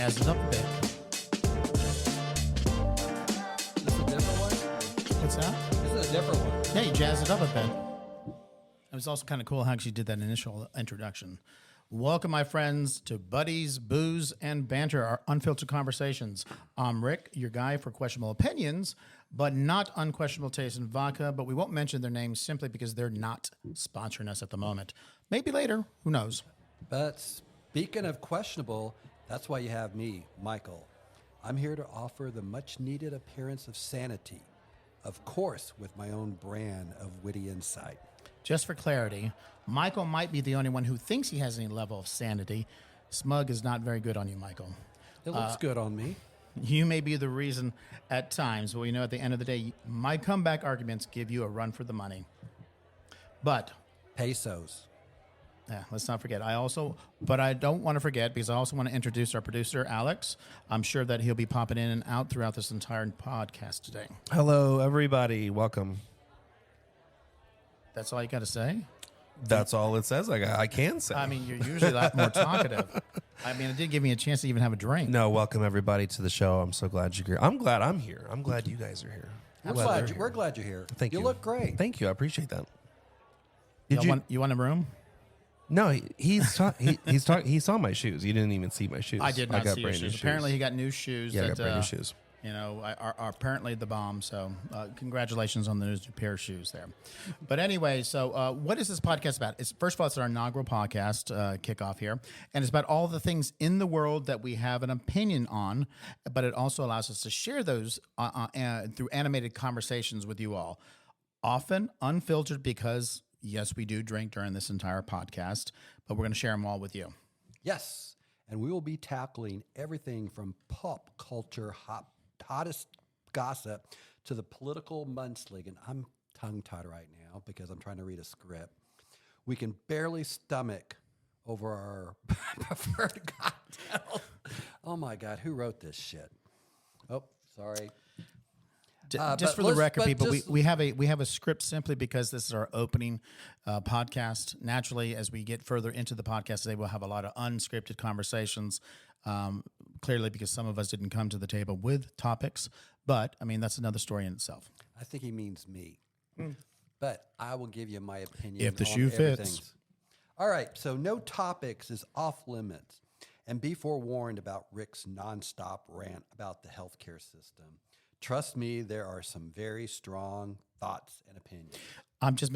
jazz it up a bit. Is this a different one? What's that? This is a different one. Yeah, you jazz it up a bit. It was also kind of cool how she did that initial introduction. Welcome, my friends, to Buddies, Booze, and Banter, our unfiltered conversations. I'm Rick, your guy for questionable opinions, but not unquestionable taste in vodka. But we won't mention their names simply because they're not sponsoring us at the moment. Maybe later, who knows? But speaking of questionable, that's why you have me, Michael. I'm here to offer the much-needed appearance of sanity, of course, with my own brand of witty insight. Just for clarity, Michael might be the only one who thinks he has any level of sanity. Smug is not very good on you, Michael. It looks good on me. You may be the reason at times, but we know at the end of the day, my comeback arguments give you a run for the money. But Pesos. yeah, let's not forget. But I don't want to forget because I also want to introduce our producer, Alex. I'm sure that he'll be popping in and out throughout this entire podcast today. Hello, everybody. Welcome. That's all you got to say? That's all it says. I can say. I mean, you're usually a lot more talkative. I mean, it did give me a chance to even have a drink. No, welcome everybody to the show. I'm so glad you're here. I'm glad I'm here. I'm glad you guys are here. We're glad you're here. Thank you. You look great. Thank you. I appreciate that. You want a room? No, he saw my shoes. You didn't even see my shoes. I did not see your brand new shoes. Apparently, he got new shoes. Yeah, I that, got brand new shoes. You know, are apparently the bomb. So congratulations on the new pair of shoes there. But anyway, so what is this podcast about? First of all, it's our inaugural podcast kickoff here. And it's about all the things in the world that we have an opinion on. But it also allows us to share those through animated conversations with you all. Often unfiltered because, yes, we do drink during this entire podcast. But we're going to share them all with you. Yes, and we will be tackling everything from pop culture, hottest gossip to the political mudslinging. I'm tongue-tied right now because I'm trying to read a script. We can barely stomach over our preferred cocktail. Oh, my God. Who wrote this shit? Oh, sorry. Just for the record, people, we have a script simply because this is our opening podcast. Naturally, as we get further into the podcast today, we'll have a lot of unscripted conversations. Clearly, because some of us didn't come to the table with topics, but I mean that's another story in itself. I think he means me, but I will give you my opinion. If the on shoe everything. fits. All right, so no topics is off limits, and be forewarned about Rick's nonstop rant about the healthcare system. Trust me, there are some very strong thoughts and opinions. I'm just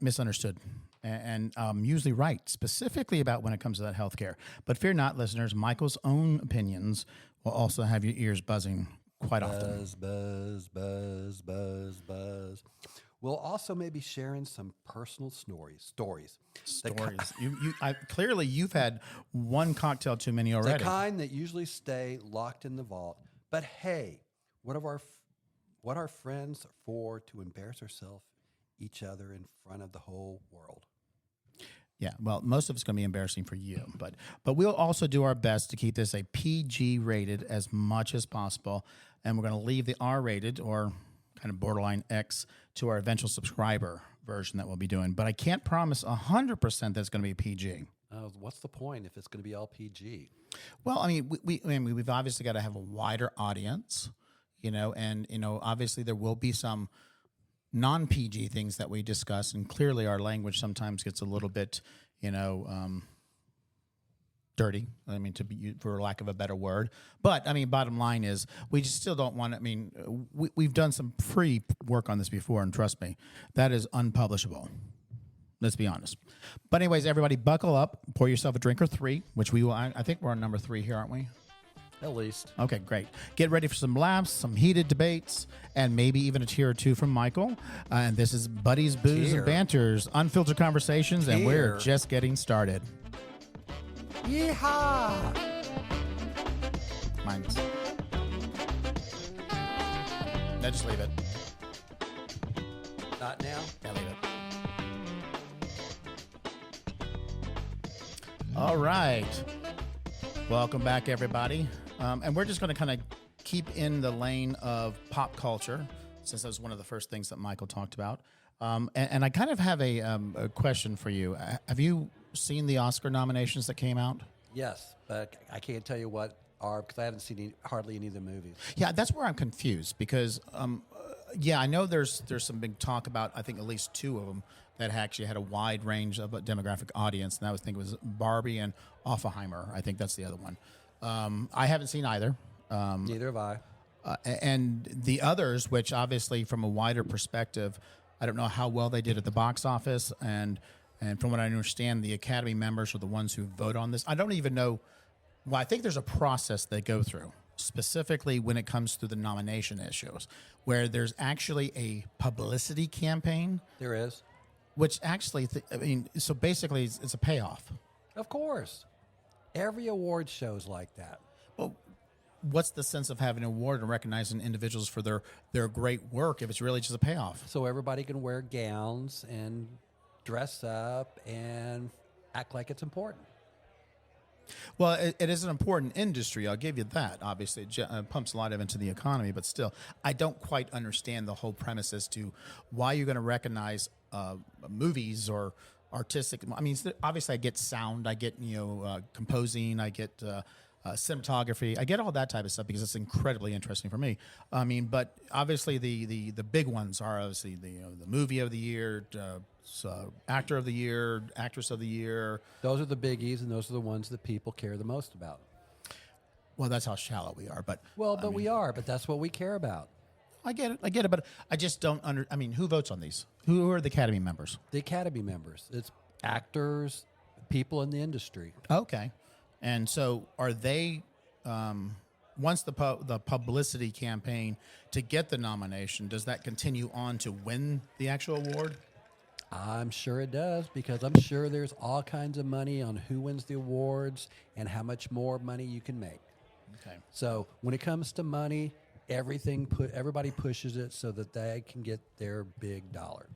misunderstood, and I'm usually right, specifically about when it comes to that healthcare. But fear not, listeners. Michael's own opinions will also have your ears buzzing quite often. Buzz. We'll also maybe sharing some personal stories. Clearly, you've had one cocktail too many already. The kind that usually stay locked in the vault. But hey, what are friends for to embarrass ourselves, each other in front of the whole world? Yeah, well, most of it's going to be embarrassing for you, but we'll also do our best to keep this a PG rated as much as possible, and we're going to leave the R rated or kind of borderline X to our eventual subscriber version that we'll be doing. But I can't promise 100% that it's going to be PG. What's the point if it's going to be all PG? Well, I mean, we've obviously got to have a wider audience, you know, and you know, obviously there will be some non-PG things that we discuss, and clearly our language sometimes gets a little bit, you know, dirty. I mean, for lack of a better word. But I mean, bottom line is, we just still don't want to. I mean, we've done some free work on this before, and trust me, that is unpublishable. Let's be honest. But anyways, everybody, buckle up, pour yourself a drink or three, which we will. I think we're on number 3 here, aren't we? At least. Okay, great. Get ready for some laughs, some heated debates, and maybe even a tear or two from Michael. And this is Buddies, Booze, and Banters, unfiltered conversations, and we're just getting started. Yeehaw! Mine's. No, just leave it. Not now? Yeah, leave it. All right. Welcome back, everybody. And we're just going to kind of keep in the lane of pop culture, since that was one of the first things that Michael talked about. And I kind of have a question for you. Have you seen the Oscar nominations that came out? Yes, but I can't tell you what are, because I haven't seen hardly any of the movies. Yeah, that's where I'm confused because, yeah, I know there's some big talk about, I think at least two of them that actually had a wide range of a demographic audience, and I was thinking it was Barbie and Oppenheimer. I think that's the other one. I haven't seen either. Neither have I. And the others, which obviously from a wider perspective, I don't know how well they did at the box office, and from what I understand, the Academy members are the ones who vote on this. I don't even know. Well, I think there's a process they go through, specifically when it comes to the nomination issues, where there's actually a publicity campaign, There is. which actually, so basically it's a payoff. Of course. Every award show's like that. Well, what's the sense of having an award and recognizing individuals for their great work if it's really just a payoff? So everybody can wear gowns and dress up and act like it's important. Well, it is an important industry. I'll give you that. Obviously, it pumps a lot into the economy, but still, I don't quite understand the whole premise as to why you're going to recognize movies or artistic. I mean, obviously, I get sound, I get composing, I get cinematography, I get all that type of stuff because it's incredibly interesting for me. I mean, but obviously, the big ones are obviously the movie of the year. Actor of the year, actress of the year. Those are the biggies, and those are the ones that people care the most about. Well, that's how shallow we are. But We are, but that's what we care about. I get it, but I just don't I mean, who votes on these? Who are the Academy members? The Academy members. It's actors, people in the industry. Okay, and so are they? Once the publicity campaign to get the nomination, does that continue on to win the actual award? I'm sure it does, because I'm sure there's all kinds of money on who wins the awards and how much more money you can make. Okay. So when it comes to money, everybody pushes it so that they can get their big dollar.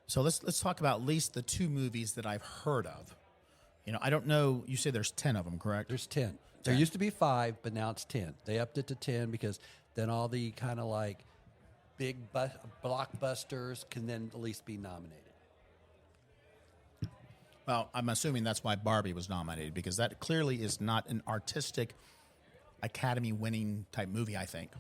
So let's talk about at least the two movies that I've heard of. I don't know. You say there's 10 of them, correct? There's 10. There used to be 5, but now it's 10. They upped it to 10 because then all the kind of like big blockbusters can then at least be nominated. Well, I'm assuming that's why Barbie was nominated, because that clearly is not an artistic Academy-winning type movie, I think.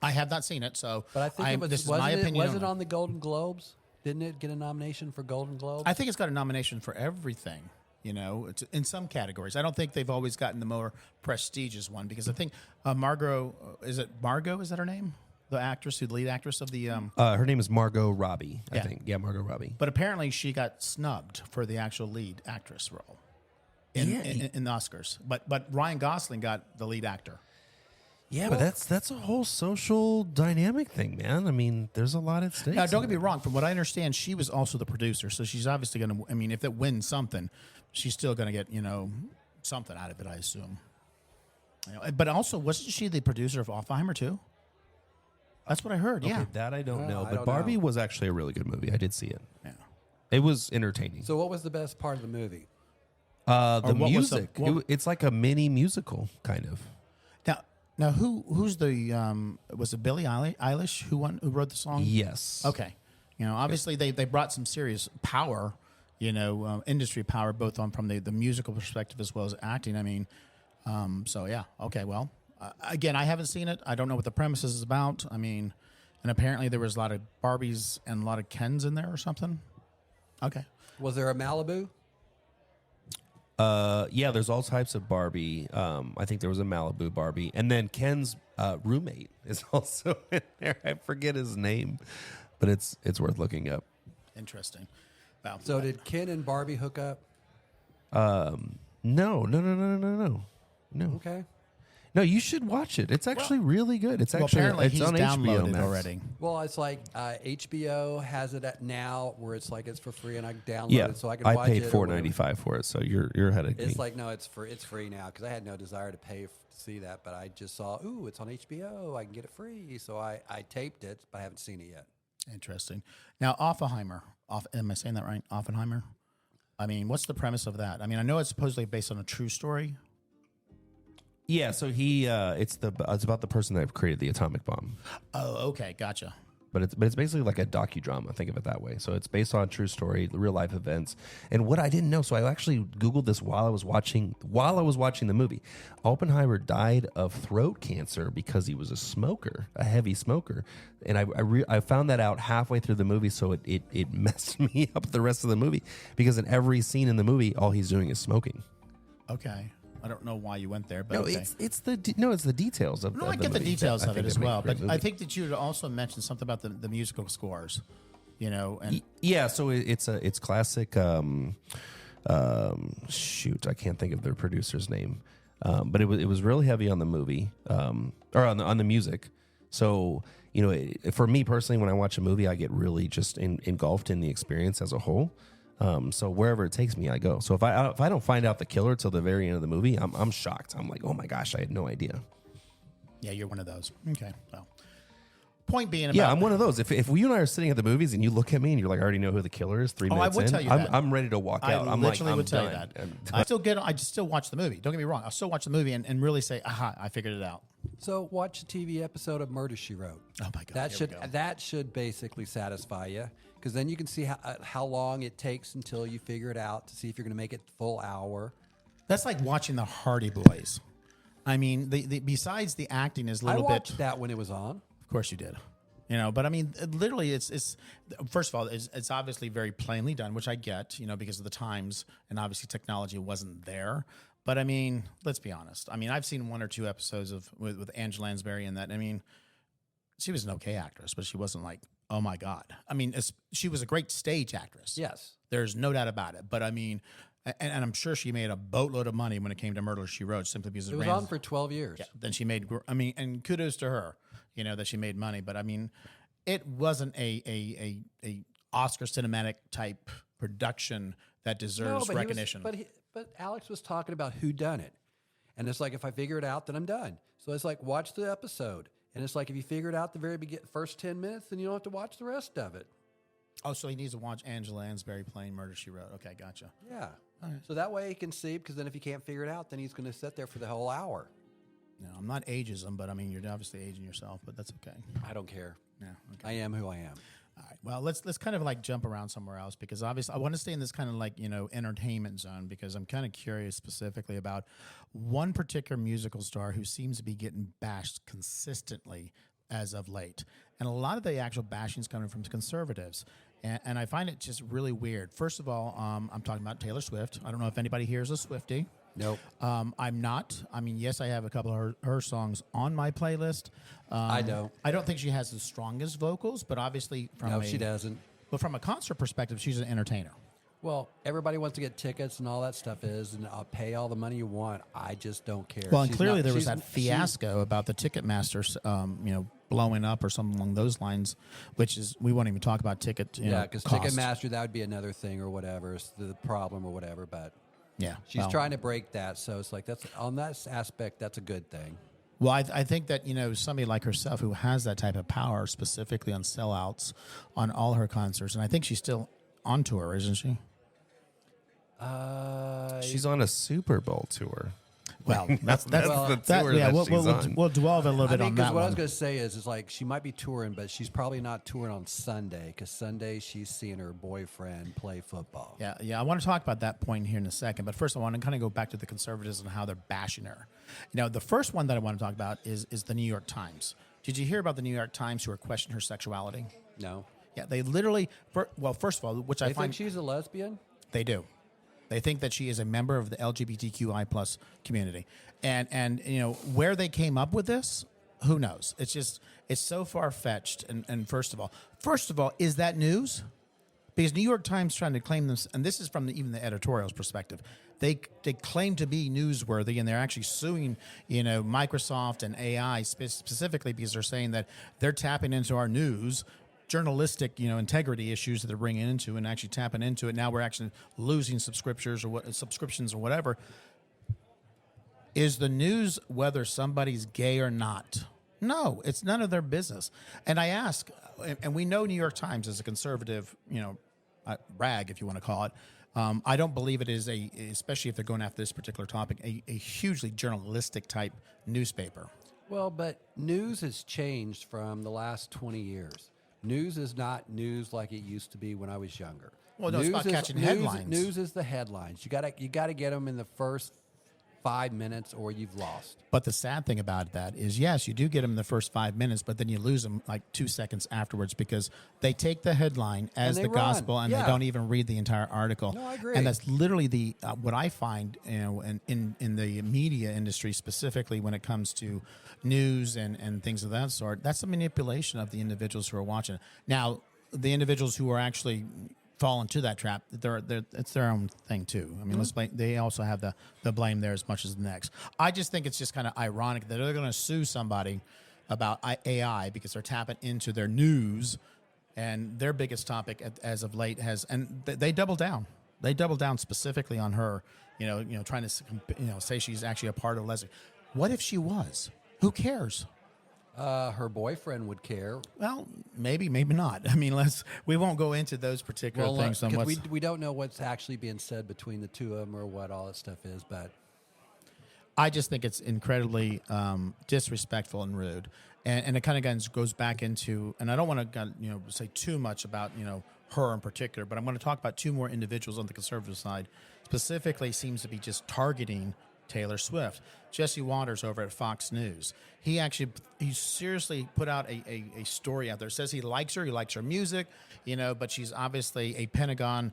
I have not seen it, so But I think this is my opinion. Was it on the Golden Globes? Didn't it get a nomination for Golden Globes? I think it's got a nomination for everything. It's in some categories. I don't think they've always gotten the more prestigious one, because I think Margot, is it Margot? Is that her name? The actress, the lead actress of the. Her name is Margot Robbie, I Yeah. think. Yeah, Margot Robbie. But apparently she got snubbed for the actual lead actress role in the Oscars. But Ryan Gosling got the lead actor. Yeah, but that's a whole social dynamic thing, man. I mean, there's a lot at stake. Now, don't get me wrong. From what I understand, she was also the producer, so she's obviously going to. I mean, if it wins something, she's still going to get something out of it, I assume. But also, wasn't she the producer of Oppenheimer too? That's what I heard. Okay, Yeah. that I don't know. I But don't Barbie know. was actually a really good movie. I did see it. Yeah. It was entertaining. So what was the best part of the movie? The what was the- music. what- It's like a mini musical, kind of. Now, who's the was it Billie Eilish who wrote the song? Yes. Okay. Obviously they brought some serious power, industry power, both from the musical perspective as well as acting. I mean, so yeah. Okay. Well, again, I haven't seen it. I don't know what the premise is about. I mean, and apparently there was a lot of Barbies and a lot of Kens in there or something. Okay. Was there a Malibu? Yeah, there's all types of Barbie. I think there was a Malibu Barbie. And then Ken's roommate is also in there. I forget his name, but it's worth looking up. Interesting. Wow. So did Ken and Barbie hook up? No. Okay. No, you should watch it. It's actually really good. It's Well, actually apparently it's he's on HBO downloaded Max. already. Well, it's like HBO has it at now where it's like it's for free and I download Yeah, it so I can I watch paid it. or whatever. $4.95 for it, so you're ahead of me. It's like no, it's free now because I had no desire to pay to see that, but I just saw it's on HBO. I can get it free, so I taped it, but I haven't seen it yet. Interesting. Now, Oppenheimer. Am I saying that right? Oppenheimer. I mean, what's the premise of that? I mean, I know it's supposedly based on a true story. Yeah, so it's about the person that created the atomic bomb. Oh, okay, gotcha. but it's basically like a docudrama. Think of it that way. So it's based on true story, real life events. And what I didn't know, so I actually Googled this while I was watching the movie. Oppenheimer died of throat cancer because he was a smoker, a heavy smoker. And I found that out halfway through the movie, so it messed me up the rest of the movie, because in every scene in the movie, all he's doing is smoking. Okay. I don't know why you went there, but No, okay. it's the details of. No, of I the get the movie details that I of it think as make well, a great but movie. I think that you had also mentioned something about the musical scores, and Yeah, so it's classic. Shoot, I can't think of their producer's name, but it was really heavy on the movie, or on the music. So for me personally, when I watch a movie, I get really just engulfed in the experience as a whole. So wherever it takes me, I go. So if I don't find out the killer till the very end of the movie, I'm shocked. I'm like, oh my gosh, I had no idea. yeah, you're one of those. Okay, well, point being about Yeah, I'm one of those. If you and I are sitting at the movies and you look at me and you're like, I already know who the killer is. 3 I minutes would in, tell you I'm, that. I'm ready to walk I out. I'm literally like, would tell you done. that. I still watch the movie. Don't get me wrong. I'll still watch the movie and really say, aha, I figured it out. So watch a TV episode of Murder, She Wrote. Oh my God, That here we should go. that should basically satisfy you, because then you can see how long it takes until you figure it out to see if you're going to make it full hour. That's like watching the Hardy Boys. I mean, the besides the acting is a I little watched bit. that when it was on. Of course you did. But I mean, literally, it's first of all, it's obviously very plainly done, which I get, because of the times and obviously technology wasn't there. But I mean, let's be honest. I mean, I've seen 1 or 2 episodes with Angela Lansbury in that. I mean, she was an okay actress, but she wasn't like, oh my God. I mean, she was a great stage actress. Yes. There's no doubt about it. But I mean, and I'm sure she made a boatload of money when it came to Murder, She Wrote, simply because It was on for 12 years. Yeah, then she made. I mean, and kudos to her, that she made money. But I mean, it wasn't a Oscar cinematic type production that deserves recognition. But Alex was talking about who done it, and it's like, if I figure it out, then I'm done. So it's like, watch the episode, and it's like, if you figure it out the very first 10 minutes, then you don't have to watch the rest of it. Oh, so he needs to watch Angela Lansbury playing Murder, She Wrote. Okay, gotcha. Yeah. So that way he can see, because then if he can't figure it out, then he's going to sit there for the whole hour. No, I'm not ageism, but I mean, you're obviously aging yourself, but that's okay. I don't care. Yeah, okay. I am who I am. All right. Well, let's kind of like jump around somewhere else, because obviously I want to stay in this kind of like, entertainment zone, because I'm kind of curious specifically about one particular musical star who seems to be getting bashed consistently as of late. And a lot of the actual bashing is coming from conservatives. And I find it just really weird. First of all, I'm talking about Taylor Swift. I don't know if anybody here is a Swiftie. Nope. I'm not. I mean, yes, I have a couple of her songs on my playlist. I don't. I don't think she has the strongest vocals, but obviously She doesn't. But from a concert perspective, she's an entertainer. Well, everybody wants to get tickets and all that stuff and I'll pay all the money you want. I just don't care. Well, and She's clearly not- there was she's- that fiasco about the Ticketmaster, blowing up or something along those lines, which is, we won't even talk about ticket. Yeah, because costs. Ticketmaster, that would be another thing or whatever, it's the problem or whatever. But Yeah, she's trying to break that, so it's like, that's on that aspect, that's a good thing. Well, I think that, somebody like herself who has that type of power, specifically on sellouts on all her concerts, and I think she's still on tour, isn't she? She's on a Super Bowl tour. Well, that's the tour that she's on. we'll dwell a little bit on because that what I one. was going to say is like, she might be touring, but she's probably not touring on Sunday, because Sunday she's seeing her boyfriend play football. Yeah. I want to talk about that point here in a second. But first, I want to kind of go back to the conservatives and how they're bashing her. The first one that I want to talk about is the New York Times. Did you hear about the New York Times who are questioning her sexuality? No. Yeah, they literally, first of all, which I They find think she's a lesbian? they do. They think that she is a member of the LGBTQI plus community, and where they came up with this, who knows? It's so far fetched. And first of all, is that news? Because New York Times trying to claim this, and this is from even the editorial's perspective. They claim to be newsworthy, and they're actually suing Microsoft and AI specifically because they're saying that they're tapping into our news. Journalistic, integrity issues that they're bringing into and actually tapping into it. Now we're actually losing subscriptions or whatever. Is the news whether somebody's gay or not? No, it's none of their business. And I ask, and we know New York Times is a conservative, rag, if you want to call it. I don't believe it is especially if they're going after this particular topic, a hugely journalistic type newspaper. Well, but news has changed from the last 20 years. News is not news like it used to be when I was younger. Well, no, it's about catching headlines. News is the headlines. You gotta get them in the first 5 minutes, or you've lost. But the sad thing about that is, yes, you do get them in the first 5 minutes, but then you lose them like 2 seconds afterwards because they take the headline as And the they run. gospel and they Yeah. don't even read the entire article. No, I agree. And that's literally the what I find, in the media industry specifically when it comes to news and things of that sort. That's a manipulation of the individuals who are watching. Now, the individuals who are actually fall into that trap, it's their own thing too. I mean, let's blame, they also have the blame there as much as the next. I just think it's just kind of ironic that they're going to sue somebody about AI because they're tapping into their news, and their biggest topic as of late they double down. They double down specifically on her. Trying to say she's actually a part of lesbian. What if she was? Who cares? Her boyfriend would care. Well, maybe not. I mean, we won't go into those particular things. Because we don't know what's actually being said between the two of them or what all that stuff is. But I just think it's incredibly disrespectful and rude, and it kind of goes back into. And I don't want to say too much about her in particular, but I'm going to talk about two more individuals on the conservative side. Specifically, seems to be just targeting Taylor Swift. Jesse Waters over at Fox News. He seriously put out a story out there. Says he likes her music, but she's obviously a Pentagon,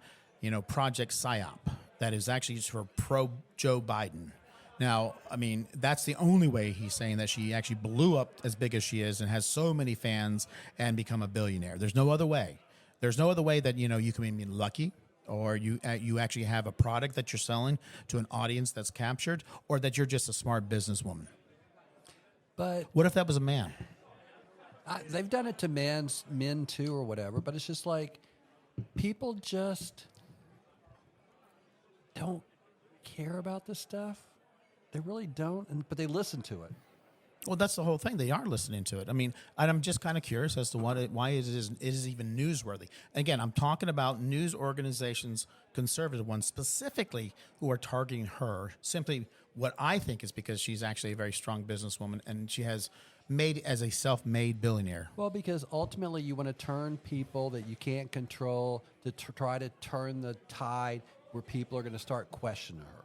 project psyop that is actually for pro Joe Biden. Now, I mean, that's the only way he's saying that she actually blew up as big as she is and has so many fans and become a billionaire. There's no other way. There's no other way that you can be lucky, or you actually have a product that you're selling to an audience that's captured, or that you're just a smart businesswoman. But What if that was a man? they've done it to men too, or whatever. But it's just like people just don't care about this stuff. They really don't, but they listen to it. Well, that's the whole thing. They are listening to it. I mean, and I'm just kind of curious as to why it is even newsworthy. Again, I'm talking about news organizations, conservative ones specifically, who are targeting her. Simply, what I think is because she's actually a very strong businesswoman, and she has made as a self-made billionaire. Well, because ultimately you want to turn people that you can't control to try to turn the tide where people are going to start questioning her.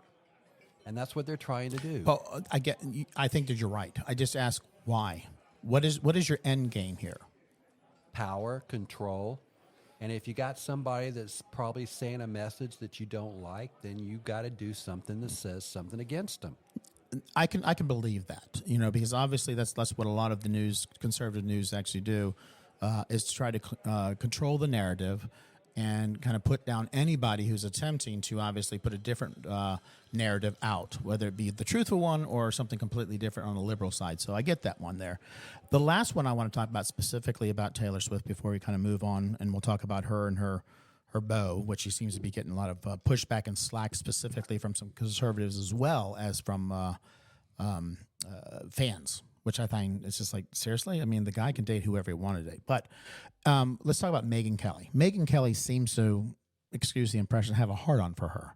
And that's what they're trying to do. Well, I think that you're right. I just ask why. What is your end game here? Power, control. And if you got somebody that's probably saying a message that you don't like, then you got to do something that says something against them. I can believe that, because obviously that's what a lot of the conservative news actually do, is to try to control the narrative and kind of put down anybody who's attempting to obviously put a different narrative out, whether it be the truthful one or something completely different on the liberal side. So I get that one there. The last one I want to talk about specifically about Taylor Swift before we kind of move on, and we'll talk about her and her beau, which she seems to be getting a lot of pushback and slack specifically from some conservatives as well as from fans, which I find is just like, seriously? I mean, the guy can date whoever he wanted to date. But let's talk about Megyn Kelly. Megyn Kelly seems to, excuse the impression, have a hard-on for her.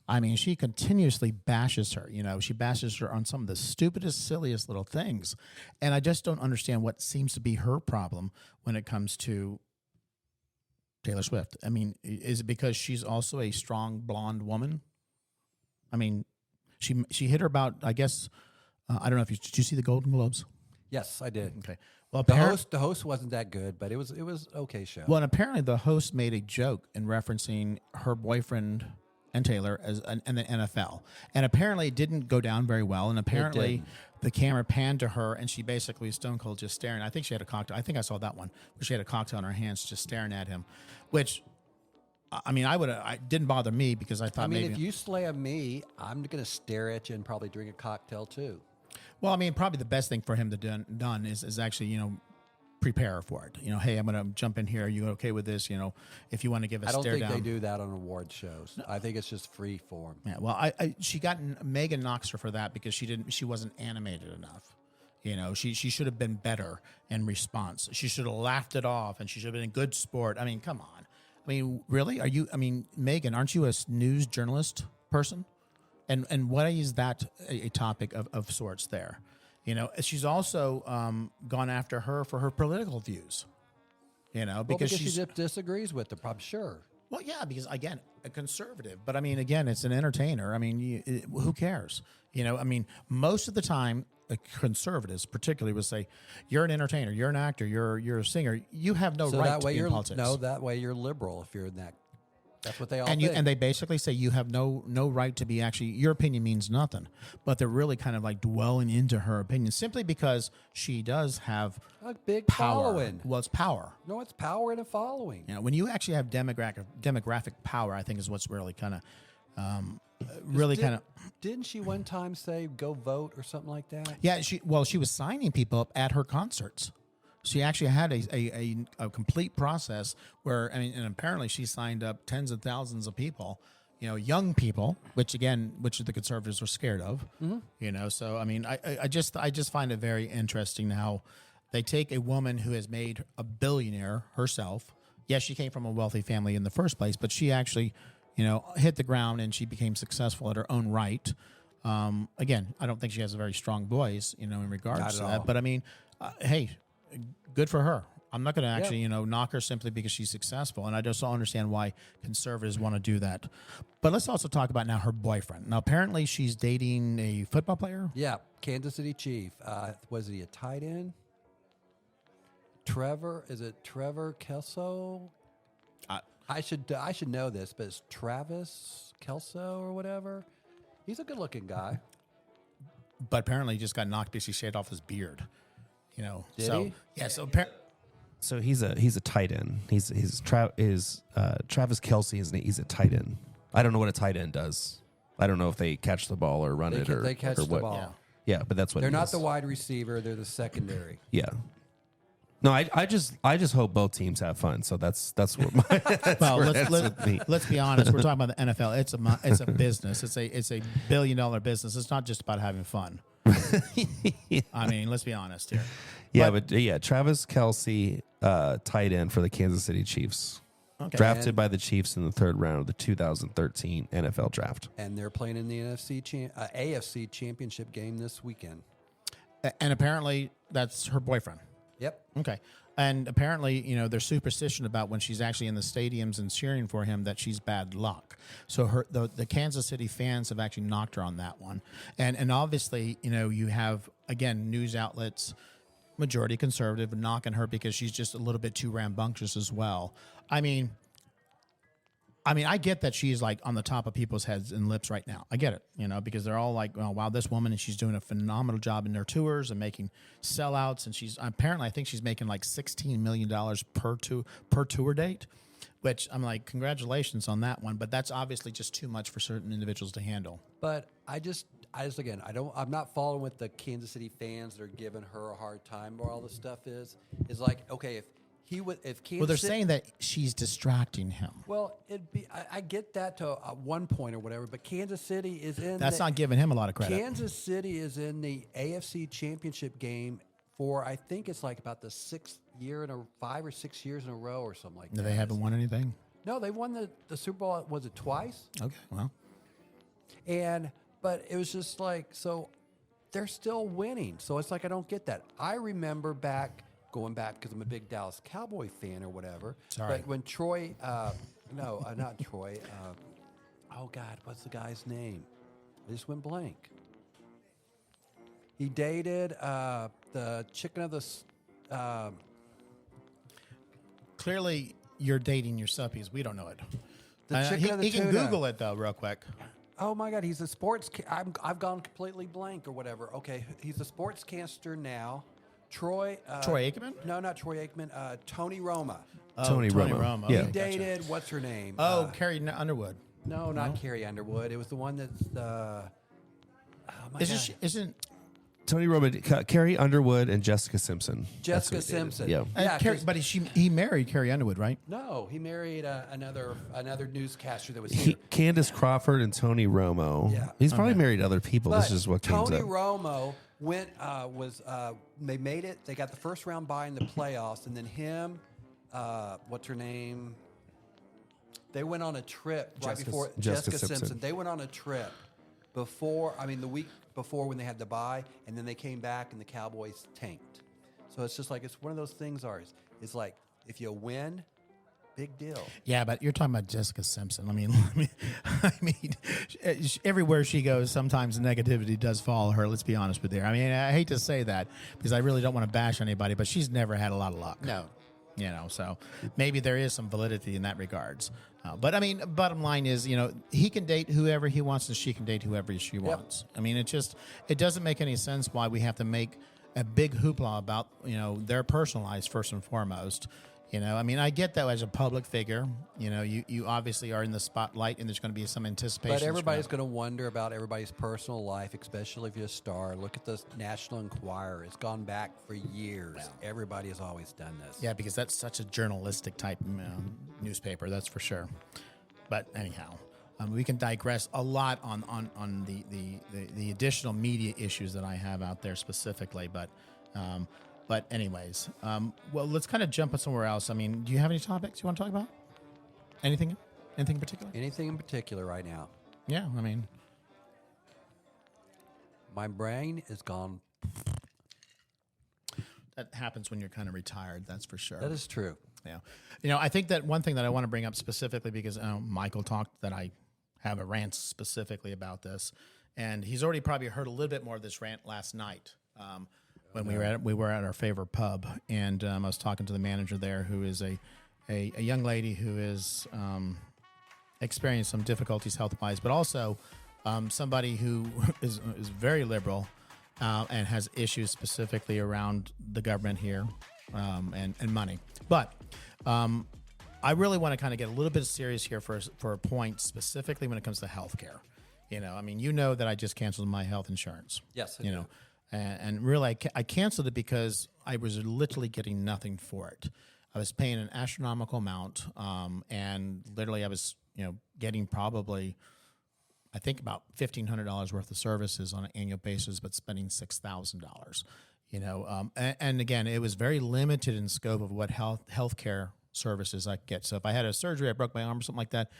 I mean, she continuously bashes her. She bashes her on some of the stupidest, silliest little things. And I just don't understand what seems to be her problem when it comes to Taylor Swift. I mean, is it because she's also a strong blonde woman? I mean, she hit her about, I guess, I don't know did you see the Golden Globes? Yes, I did. Okay. Well, The host wasn't that good, but it was okay show. Well, and apparently the host made a joke in referencing her boyfriend and Taylor and the NFL, and apparently it didn't go down very well. And apparently the camera panned to her, and she basically stone cold just staring. I think she had a cocktail. I think I saw that one where she had a cocktail in her hands, just staring at him. Which, I mean, it didn't bother me because I thought maybe if you slam me, I'm going to stare at you and probably drink a cocktail too. Well, I mean, probably the best thing for him to done is actually, prepare for it. Hey, I'm going to jump in here. Are you okay with this? If you want to give a I don't stare think down. they do that on award shows. No. I think it's just free form. Yeah, well, she got Megan knocks her for that because she wasn't animated enough. She should have been better in response. She should have laughed it off, and she should have been a good sport. I mean, come on. I mean, really? Megan, aren't you a news journalist person? And why is that a topic of sorts there? She's also gone after her for her political views. because she she's just disagrees with them, I'm sure. well, yeah, because again, a conservative, but I mean, again, it's an entertainer. I mean, who cares? I mean, most of the time, conservatives particularly will say, "You're an entertainer, you're an actor, you're a singer. You have no So right that to way be in you're politics." that way you're liberal if you're in that. That's what they all And think. they basically say you have no right to be actually, your opinion means nothing, but they're really kind of like dwelling into her opinion simply because she does have a big power. following. Well, it's power. No, it's power and a following. When you actually have demographic power, I think is what's really kind of Didn't she one time say go vote or something like that? Yeah, she was signing people up at her concerts. She actually had a complete process where, and apparently she signed up tens of thousands of people, young people, which the conservatives were scared of, So I just find it very interesting how they take a woman who has made a billionaire herself. Yes, she came from a wealthy family in the first place, but she actually, hit the ground and she became successful at her own right. Again, I don't think she has a very strong voice, in regards to that. But hey, good for her. I'm not going to actually, knock her simply because she's successful. And I just don't understand why conservatives want to do that. But let's also talk about now her boyfriend. Now, apparently she's dating a football player. Yeah, Kansas City Chief. Was he a tight end? Is it Trevor Kelso? I should know this, but it's Travis Kelso or whatever. He's a good-looking guy. But apparently he just got knocked because he shaved off his beard. Did so he? yeah, So he's a tight end. Travis Kelce he's a tight end. I don't know what a tight end does. I don't know if they catch the ball or run it or they catch or the what. ball. Yeah, but that's what They're it not is. the wide receiver. They're the secondary. Yeah. No, I just hope both teams have fun. So that's what my well, where it's with me. let's be honest. We're talking about the NFL. It's a business. It's a $1 billion business. It's not just about having fun. Let's be honest here. Yeah, but Travis Kelce, tight end for the Kansas City Chiefs. Okay. Drafted by the Chiefs in the 3rd round of the 2013 NFL draft. And they're playing in the AFC championship game this weekend. And apparently that's her boyfriend. Yep. Okay. And apparently, there's superstition about when she's actually in the stadiums and cheering for him that she's bad luck. So the Kansas City fans have actually knocked her on that one. And obviously, you have, again, news outlets, majority conservative, knocking her because she's just a little bit too rambunctious as well. I get that she's like on the top of people's heads and lips right now. I get it, because they're all like, "Oh, wow, this woman," and she's doing a phenomenal job in their tours and making sellouts. And she's apparently, I think she's making like $16 million per tour date, which I'm like, congratulations on that one. But that's obviously just too much for certain individuals to handle. But I'm not following with the Kansas City fans that are giving her a hard time where all this stuff is like, okay, if Kansas Well, they're City, saying that she's distracting him. well, I get that to one point or whatever, but Kansas City is in. That's not giving him a lot of credit. Kansas City is in the AFC Championship game for, I think it's like about the 5 or 6 years in a row or something like that. They haven't won anything. No, they won the Super Bowl. Was it twice? Okay, well, But it was just like, so they're still winning. So it's like, I don't get that. I remember going back because I'm a big Dallas Cowboy fan or whatever. Sorry. But when Troy, not Troy. Oh God, what's the guy's name? I just went blank. He dated the chicken of the. Clearly you're dating your suppies. We don't know it. The chicken of the he can tuna. Google it though, real quick. Oh my God, he's a sports. I've gone completely blank or whatever. Okay, he's a sportscaster now. Troy Aikman? No, not Troy Aikman. Tony Roma. Tony Romo. Yeah. He Okay, dated what's her name? Carrie Underwood. No, not Carrie Underwood. It was the one that's. Oh my God. Isn't Tony Romo, Carrie Underwood, and Jessica Simpson. Jessica That's who he dated. Simpson. Yeah. Yeah, Carrie, 'cause- but he married Carrie Underwood, right? No, he married another newscaster that was here. Candace Crawford and Tony Romo. Yeah. He's probably married other people. But This is what comes Tony up. Romo they made it. They got the first round bye in the playoffs, and then him, what's her name? They went on a trip right before Jessica Simpson. Simpson. They went on a trip the week before when they had the bye, and then they came back and the Cowboys tanked. So it's just like it's one of those things. It's like If you win, big deal. Yeah, but you're talking about Jessica Simpson. I mean, everywhere she goes, sometimes negativity does follow her. Let's be honest with you. I mean, I hate to say that because I really don't want to bash anybody, but she's never had a lot of luck. No. So maybe there is some validity in that regards. But I mean, bottom line is, he can date whoever he wants and she can date whoever she wants. I mean, it doesn't make any sense why we have to make a big hoopla about, their personal lives first and foremost. I mean, I get that as a public figure, you obviously are in the spotlight and there's going to be some anticipation. But everybody's going to wonder about everybody's personal life, especially if you're a star. Look at the National Enquirer. It's gone back for years. Wow. Everybody has always done this. Yeah, because that's such a journalistic type newspaper, that's for sure. But anyhow, we can digress a lot on the additional media issues that I have out there specifically, But anyways, well, let's kind of jump on somewhere else. I mean, do you have any topics you want to talk about? Anything in particular? Anything in particular right now? Yeah, I mean, my brain is gone. That happens when you're kind of retired, that's for sure. That is true. Yeah. I think that one thing that I want to bring up specifically, because Michael talked that I have a rant specifically about this, and he's already probably heard a little bit more of this rant last night. When we were at our favorite pub, and I was talking to the manager there, who is a young lady who is experienced some difficulties health-wise, but also somebody who is very liberal and has issues specifically around the government here and money. But I really want to kind of get a little bit serious here for a point, specifically when it comes to healthcare. I mean, that I just canceled my health insurance. Yes, I do. And really, I canceled it because I was literally getting nothing for it. I was paying an astronomical amount, and literally I was, getting probably, I think about $1,500 worth of services on an annual basis, but spending $6,000. And again, it was very limited in scope of what healthcare services I could get. So if I had a surgery, I broke my arm or something like that,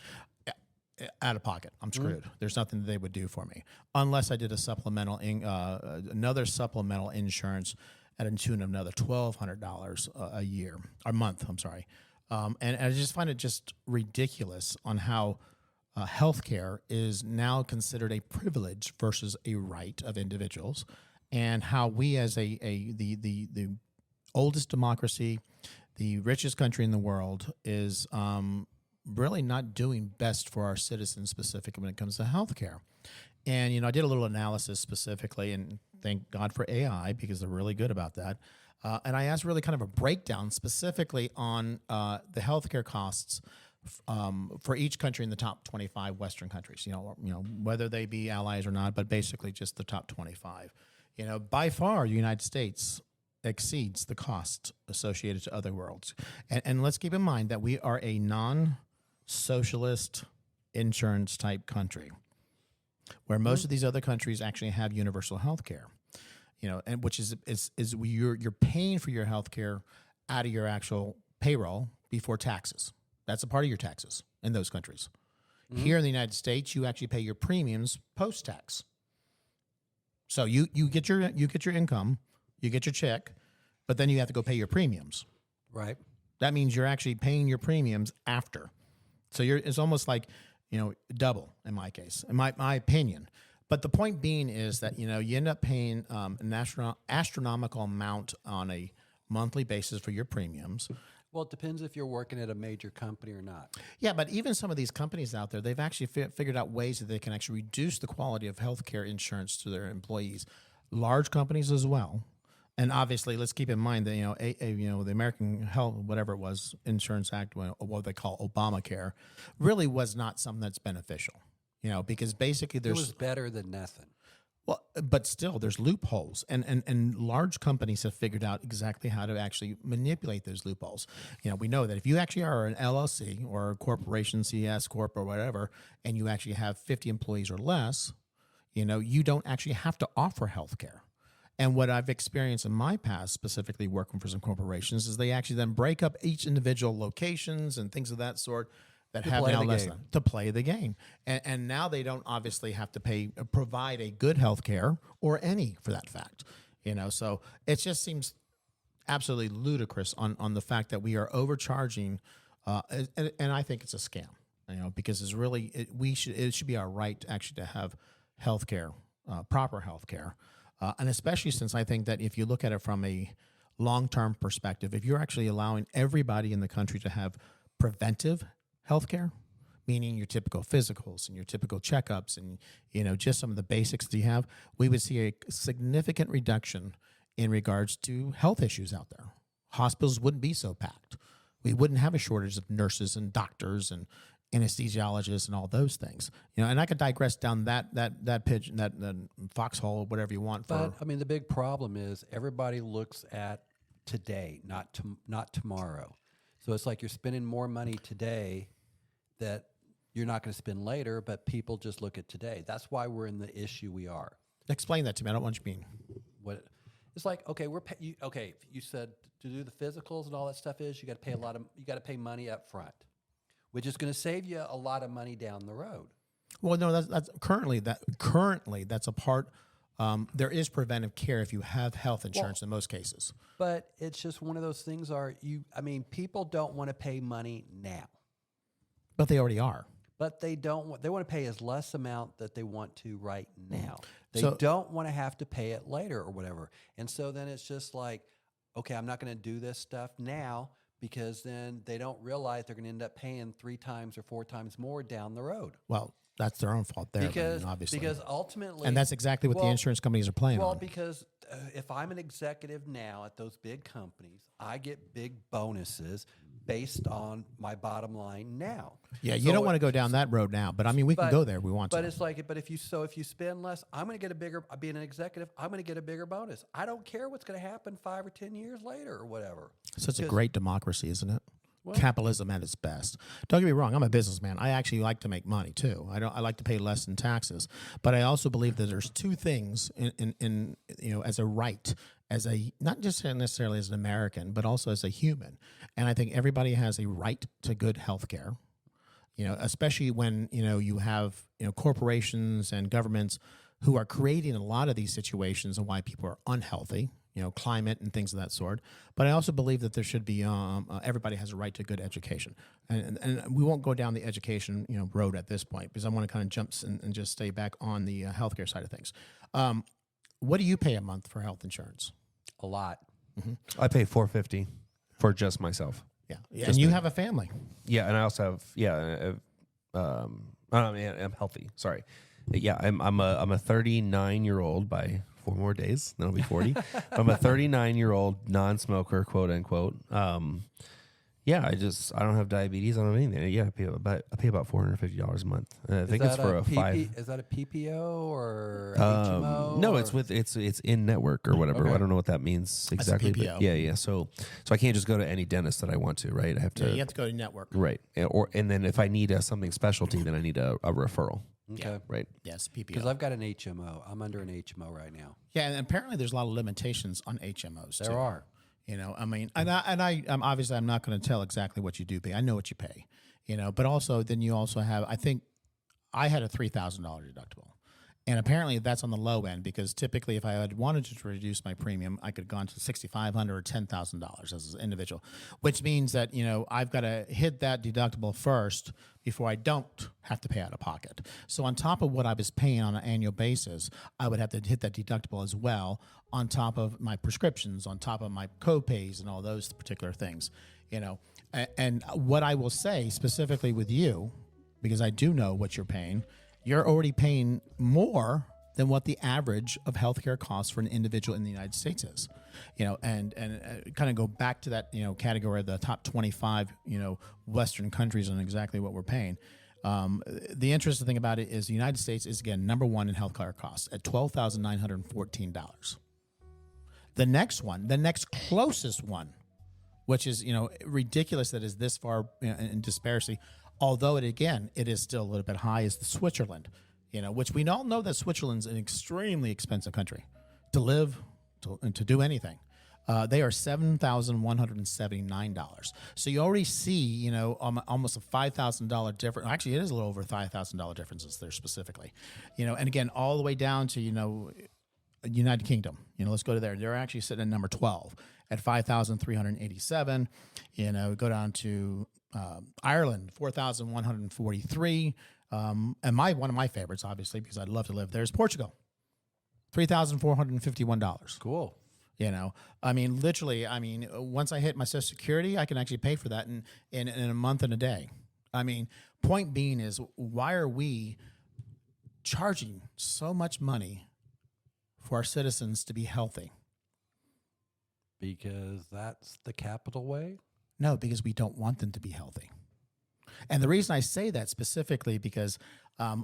out of pocket, I'm screwed. There's nothing that they would do for me unless I did a supplemental, another supplemental insurance at a tune of another $1,200 a year or month. I'm sorry, and I just find it just ridiculous on how healthcare is now considered a privilege versus a right of individuals, and how we, as the oldest democracy, the richest country in the world, is really not doing best for our citizens, specifically when it comes to healthcare. And, I did a little analysis specifically, and thank God for AI because they're really good about that. And I asked really kind of a breakdown specifically on the healthcare costs for each country in the top 25 Western countries, whether they be allies or not, but basically just the top 25. By far, the United States exceeds the cost associated to other worlds. And let's keep in mind that we are a non-socialist insurance type country, where most of these other countries actually have universal health care, and which is you're paying for your health care out of your actual payroll before taxes. That's a part of your taxes in those countries. Mm-hmm. Here in the United States, you actually pay your premiums post-tax. So you get your income, you get your check, but then you have to go pay your premiums. Right. That means you're actually paying your premiums after. So it's almost like, double in my case, in my opinion. But the point being is that, you end up paying an astronomical amount on a monthly basis for your premiums. Well, it depends if you're working at a major company or not. Yeah, but even some of these companies out there, they've actually figured out ways that they can actually reduce the quality of healthcare insurance to their employees. Large companies as well. And obviously, let's keep in mind that the American Health, whatever it was, Insurance Act, what they call Obamacare, really was not something that's beneficial. Because basically it was better than nothing. Well, but still, there's loopholes, and large companies have figured out exactly how to actually manipulate those loopholes. We know that if you actually are an LLC or a corporation, CS Corp or whatever, and you actually have 50 employees or less, you don't actually have to offer health care. And what I've experienced in my past, specifically working for some corporations, is they actually then break up each individual locations and things of that sort that have now less than to play the game. And now they don't obviously have to provide a good health care or any for that fact. So it just seems absolutely ludicrous on the fact that we are overcharging, and I think it's a scam. Because it's really it should be our right actually to have health care, proper health care, and especially since I think that if you look at it from a long-term perspective, if you're actually allowing everybody in the country to have preventive health care, meaning your typical physicals and your typical checkups and just some of the basics that you have, we would see a significant reduction in regards to health issues out there. Hospitals wouldn't be so packed. We wouldn't have a shortage of nurses and doctors and anesthesiologists and all those things. And I could digress down that pitch, that foxhole, whatever you want. But I mean, the big problem is everybody looks at today, not tomorrow. So it's like you're spending more money today that you're not going to spend later, but people just look at today. That's why we're in the issue we are. Explain that to me. I don't want you to mean. What it's like? Okay, you said to do the physicals and all that stuff you got to pay money up front, which is going to save you a lot of money down the road. Well, no, that's currently that's a part. There is preventive care if you have health insurance in most cases. But it's just one of those things. People don't want to pay money now, but they already are. But they don't. They want to pay as less amount that they want to right now. They So- don't want to have to pay it later or whatever. And so then it's just like, okay, I'm not going to do this stuff now because then they don't realize they're going to end up paying 3 times or 4 times more down the road. Well, that's their own fault there, obviously. Because ultimately, and that's exactly what the insurance companies are playing on. because if I'm an executive now at those big companies, I get big bonuses based on my bottom line now. Yeah, you don't want to go down that road now, but I mean, we can go there if we want to. But it's like, if you spend less, I'm going to get a bigger. Being an executive, I'm going to get a bigger bonus. I don't care what's going to happen 5 or 10 years later or whatever. So it's a great democracy, isn't it? Capitalism at its best. Don't get me wrong. I'm a businessman. I actually like to make money too. I like to pay less in taxes, but I also believe that there's 2 things in as a right, not just necessarily as an American, but also as a human. And I think everybody has a right to good health care. Especially when you have corporations and governments who are creating a lot of these situations and why people are unhealthy. Climate and things of that sort. But I also believe that there should be everybody has a right to good education, and we won't go down the education road at this point because I want to kind of jump and just stay back on the healthcare side of things. What do you pay a month for health insurance? A lot. I pay $450 for just myself. Yeah, and you have a family. Yeah, and I also have I'm healthy. Sorry. Yeah, I'm a 39-year-old by 4 more days. Then I'll be 40. I'm a 39-year-old non-smoker, quote unquote. I don't have diabetes. I don't have anything. Yeah, I pay about $450 a month. I think it's for a 5. Is that a PPO or HMO? No, it's in network or whatever. Okay. I don't know what that means exactly. PPO. But yeah. So I can't just go to any dentist that I want to, right? I have to. You have to go to network. Right, and then if I need something specialty, then I need a referral. Okay. Right. Yes, Because PPO. I've got an HMO. I'm under an HMO right now. Yeah, and apparently there's a lot of limitations on HMOs. There are. I mean, I'm obviously I'm not going to tell exactly what you do pay. I know what you pay, but also then you also have. I think I had a $3,000 deductible, and apparently that's on the low end because typically if I had wanted to reduce my premium, I could have gone to $6,500 or $10,000 as an individual, which means that I've got to hit that deductible first before I don't have to pay out of pocket. So on top of what I was paying on an annual basis, I would have to hit that deductible as well on top of my prescriptions, on top of my co-pays and all those particular things, And what I will say specifically with you, because I do know what you're paying, you're already paying more than what the average of healthcare costs for an individual in the United States is. And kind of go back to that, category of the top 25, Western countries on exactly what we're paying. The interesting thing about it is the United States is, again, number 1 in healthcare costs at $12,914. The next closest one, which is, ridiculous that is this far in disparity, although it is still a little bit high, is the Switzerland, which we all know that Switzerland's an extremely expensive country to live and to do anything. They are $7,179. So you already see, almost a $5,000 difference. Actually, it is a little over $5,000 differences there specifically, and again, all the way down to, United Kingdom. Let's go to there. They're actually sitting at number 12 at 5,387. Go down to Ireland, 4,143. And one of my favorites, obviously, because I'd love to live there, is Portugal, $3,451. Cool. Literally, once I hit my Social Security, I can actually pay for that in a month and a day. Point being is, why are we charging so much money for our citizens to be healthy? Because that's the capital way? No, because we don't want them to be healthy. And the reason I say that specifically because,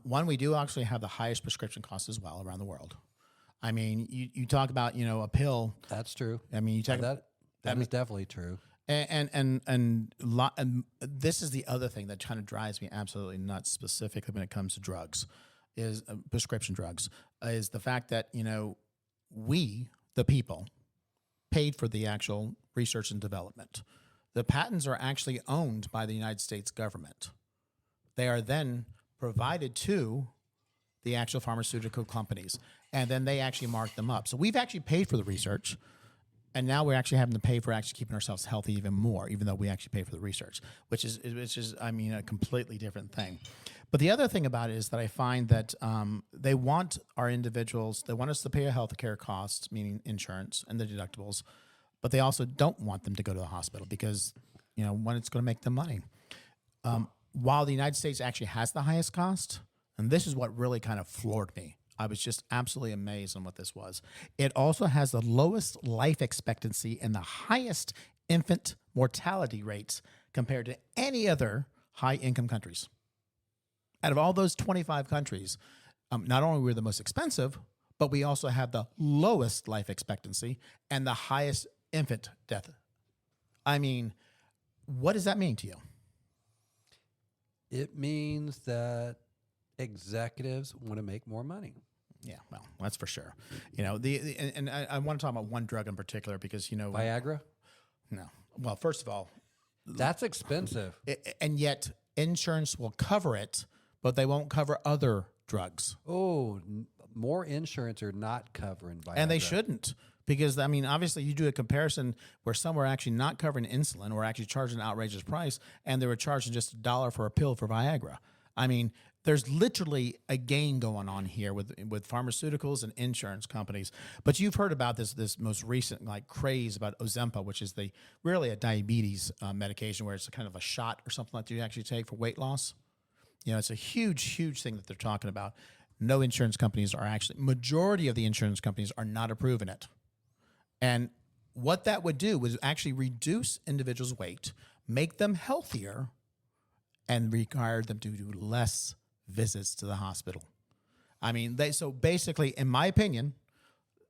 one, we do actually have the highest prescription costs as well around the world. You talk about, a pill. That's true. You talk about that is definitely true. And this is the other thing that kind of drives me absolutely nuts, specifically when it comes to drugs, is prescription drugs, is the fact that, we, the people, paid for the actual research and development. The patents are actually owned by the United States government. They are then provided to the actual pharmaceutical companies, and then they actually mark them up. So we've actually paid for the research, and now we're actually having to pay for actually keeping ourselves healthy even more, even though we actually pay for the research, which is a completely different thing. But the other thing about it is that I find that they want our individuals, they want us to pay a health care costs, meaning insurance and the deductibles, but they also don't want them to go to the hospital because, when it's going to make them money. While the United States actually has the highest cost, and this is what really kind of floored me. I was just absolutely amazed on what this was. It also has the lowest life expectancy and the highest infant mortality rates compared to any other high-income countries. Out of all those 25 countries, not only are we the most expensive, but we also have the lowest life expectancy and the highest infant death. What does that mean to you? It means that executives want to make more money. Yeah, well, that's for sure. And I want to talk about one drug in particular because, Viagra? No. Well, first of all, that's expensive. And yet insurance will cover it, but they won't cover other drugs. Oh, more insurance are not covering Viagra. And they shouldn't. Because, obviously you do a comparison where some are actually not covering insulin or actually charging an outrageous price, and they were charging just $1 for a pill for Viagra. There's literally a game going on here with pharmaceuticals and insurance companies. But you've heard about this most recent craze about Ozempic, which is really a diabetes medication where it's kind of a shot or something like that you actually take for weight loss. It's a huge thing that they're talking about. No insurance companies are majority of the insurance companies are not approving it. And what that would do was actually reduce individuals' weight, make them healthier, and require them to do less visits to the hospital. So basically, in my opinion,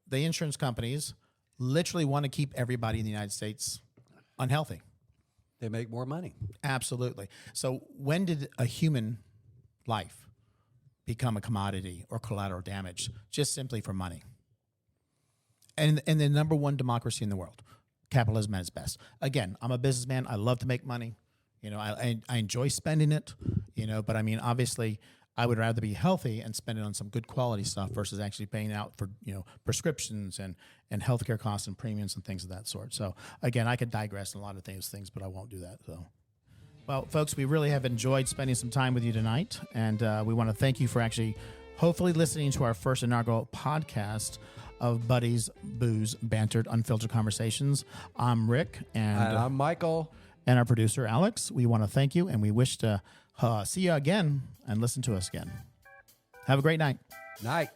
the insurance companies literally want to keep everybody in the United States unhealthy. They make more money. Absolutely. So when did a human life become a commodity or collateral damage just simply for money? And the number one democracy in the world, capitalism at its best. Again, I'm a businessman. I love to make money. I enjoy spending it, but obviously I would rather be healthy and spend it on some good quality stuff versus actually paying out for, prescriptions and healthcare costs and premiums and things of that sort. So again, I could digress on a lot of things, but I won't do that. So, well, folks, we really have enjoyed spending some time with you tonight. And we want to thank you for actually hopefully listening to our first inaugural podcast of Buddies, Booze, Bantered, Unfiltered Conversations. I'm Rick. And I'm Michael. And our producer, Alex. We want to thank you, and we wish to see you again and listen to us again. Have a great night. Night.